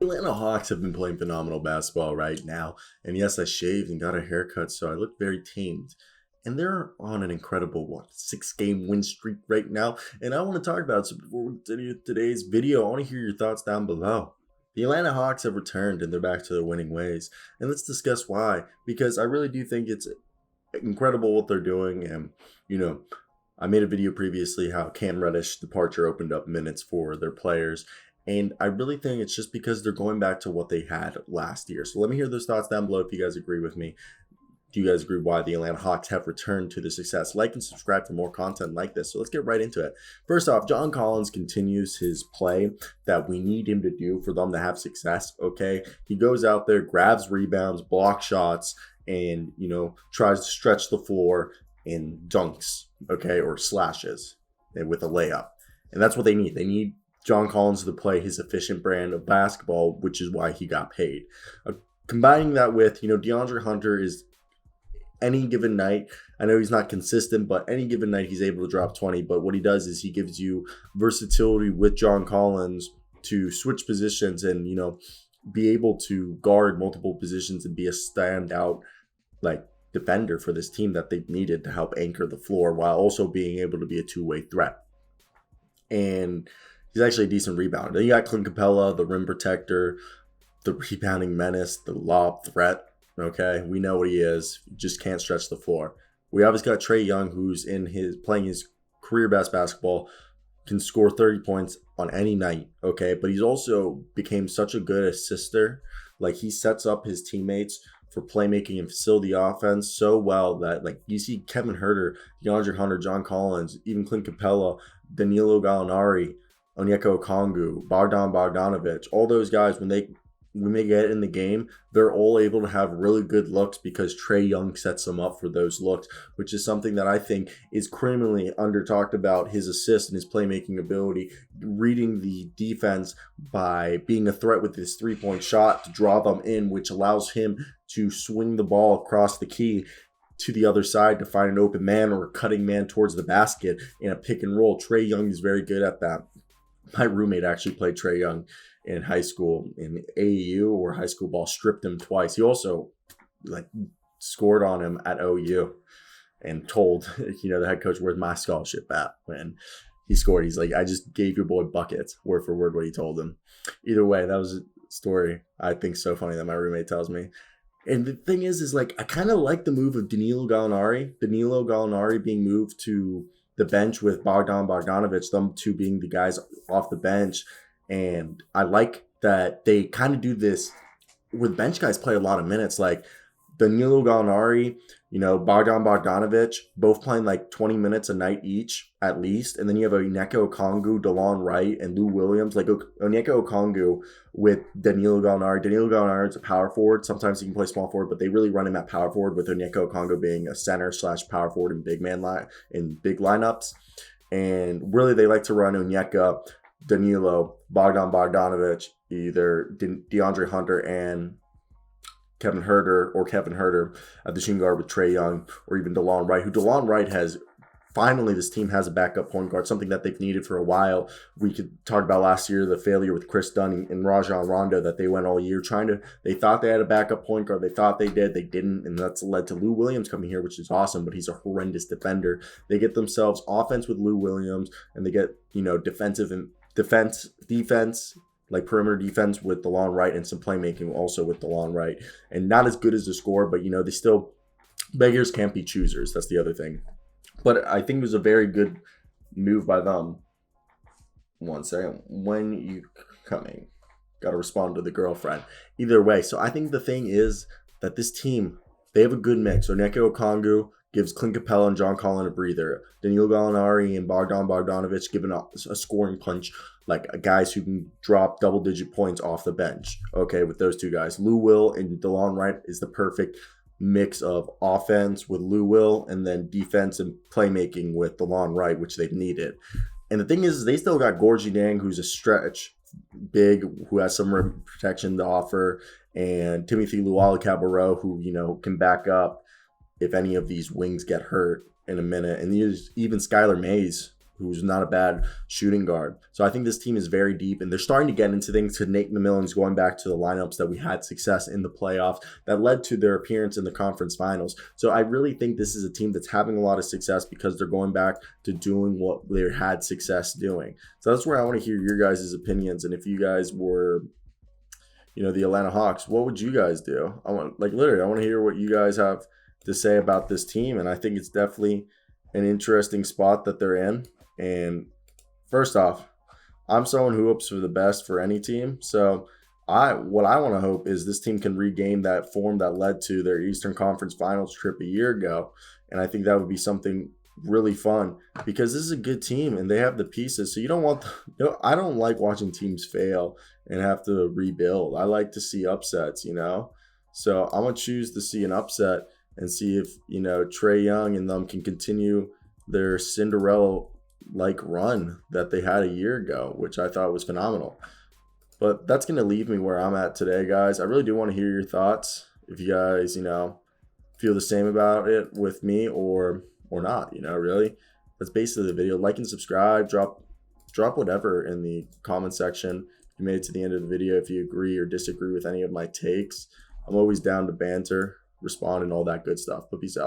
Atlanta Hawks have been playing phenomenal basketball right now. And yes, I shaved and got a haircut, so I look very tamed. And they're on an incredible, 6 game win streak right now. And I want to talk about it. So before we continue today's video, I want to hear your thoughts down below. The Atlanta Hawks have returned and they're back to their winning ways. And let's discuss why. Because I really do think it's incredible what they're doing. And, you know, I made a video previously how Cam Reddish departure opened up minutes for their players. And I really think it's just because they're going back to what they had last year. So let me hear those thoughts down below if you guys agree with me. Do you guys agree why the Atlanta Hawks have returned to the success? Like and subscribe for more content like this. So let's get right into it. First off, John Collins continues his play that we need him to do for them to have success. Okay. He goes out there, grabs rebounds, blocks shots, and tries to stretch the floor and dunks, okay, or slashes with a layup. And that's what they need. They need John Collins to play his efficient brand of basketball, which is why he got paid. Combining that with, DeAndre Hunter is any given night. I know he's not consistent, but any given night he's able to drop 20. But what he does is he gives you versatility with John Collins to switch positions and, be able to guard multiple positions and be a standout, like, defender for this team that they needed to help anchor the floor while also being able to be a two-way threat. And he's actually a decent rebounder. Then you got Clint Capella, the rim protector, the rebounding menace, the lob threat. Okay, we know what he is. He just can't stretch the floor. We obviously got Trae Young, who's playing his career best basketball, can score 30 points on any night. Okay, but he's also became such a good assister. Like, he sets up his teammates for playmaking and facility offense so well that, like, you see Kevin Herter, DeAndre Hunter, John Collins, even Clint Capella, Danilo Gallinari, Onyeka Okongwu, Bogdan Bogdanovic, all those guys, when they get in the game, they're all able to have really good looks because Trae Young sets them up for those looks, which is something that I think is criminally under talked about. His assist and his playmaking ability, reading the defense by being a threat with his 3-point shot to draw them in, which allows him to swing the ball across the key to the other side to find an open man or a cutting man towards the basket in a pick and roll. Trae Young is very good at that. My roommate actually played Trae Young in high school in AAU or high school ball, stripped him twice. He also scored on him at OU and told the head coach, "Where's my scholarship at?" When he scored, he's like, "I just gave your boy buckets," word for word what he told him. Either way, that was a story I think so funny that my roommate tells me. And the thing is I kind of like the move of Danilo Gallinari being moved to the bench with Bogdan Bogdanovic, them two being the guys off the bench. And I like that they kind of do this with bench guys play a lot of minutes. Like Danilo Gallinari, Bogdan Bogdanovic, both playing like 20 minutes a night each at least. And then you have Onyeka Okongwu, DeLon Wright, and Lou Williams. Like Onyeka Okongwu with Danilo Gallinari. Danilo Gallinari is a power forward. Sometimes he can play small forward, but they really run him at power forward with Onyeka Okongwu being a center / power forward in big lineups. And really they like to run Onyeka, Danilo, Bogdan Bogdanovic, either DeAndre Hunter and Kevin Herter at the shooting guard with Trae Young, or even DeLon Wright, who DeLon Wright has finally, this team has a backup point guard, something that they've needed for a while. We could talk about last year, the failure with Chris Dunn and Rajon Rondo that they went all year they thought they had a backup point guard. They thought they did. They didn't. And that's led to Lou Williams coming here, which is awesome, but he's a horrendous defender. They get themselves offense with Lou Williams, and they get, defense, like perimeter defense with DeLon Wright, and some playmaking also with DeLon Wright. And not as good as the score, but they still, beggars can't be choosers. That's the other thing. But I think it was a very good move by them. One second. When you coming? Got to respond to the girlfriend. Either way, so I think the thing is that this team, they have a good mix. So Onyeka Okongwu gives Clint Capella and John Collins a breather. Danilo Gallinari and Bogdan Bogdanovic giving a scoring punch, like guys who can drop double-digit points off the bench. Okay, with those two guys. Lou Will and DeLon Wright is the perfect mix of offense with Lou Will and then defense and playmaking with DeLon Wright, which they've needed. And the thing is, they still got Gorgie Dang, who's a stretch big, who has some rim protection to offer, and Timothy Luwawu-Cabarrot, who, can back up if any of these wings get hurt in a minute. And there's even Skylar Mays, who's not a bad shooting guard. So I think this team is very deep, and they're starting to get into things. To Nate McMillan's going back to the lineups that we had success in the playoffs that led to their appearance in the conference finals. So I really think this is a team that's having a lot of success because they're going back to doing what they had success doing. So that's where I want to hear your guys' opinions. And if you guys were, the Atlanta Hawks, what would you guys do? I want to hear what you guys have to say about this team. And I think it's definitely an interesting spot that they're in. And first off, I'm someone who hopes for the best for any team. So what I want to hope is this team can regain that form that led to their Eastern Conference Finals trip a year ago. And I think that would be something really fun because this is a good team and they have the pieces. So you don't want, I don't like watching teams fail and have to rebuild. I like to see upsets, So I'm going to choose to see an upset and see if, Trae Young and them can continue their Cinderella-like run that they had a year ago, which I thought was phenomenal. But that's going to leave me where I'm at today, guys. I really do want to hear your thoughts. If you guys, feel the same about it with me or not, really. That's basically the video. Like and subscribe. Drop whatever in the comment section. If you made it to the end of the video, if you agree or disagree with any of my takes. I'm always down to banter, respond, and all that good stuff. But peace out.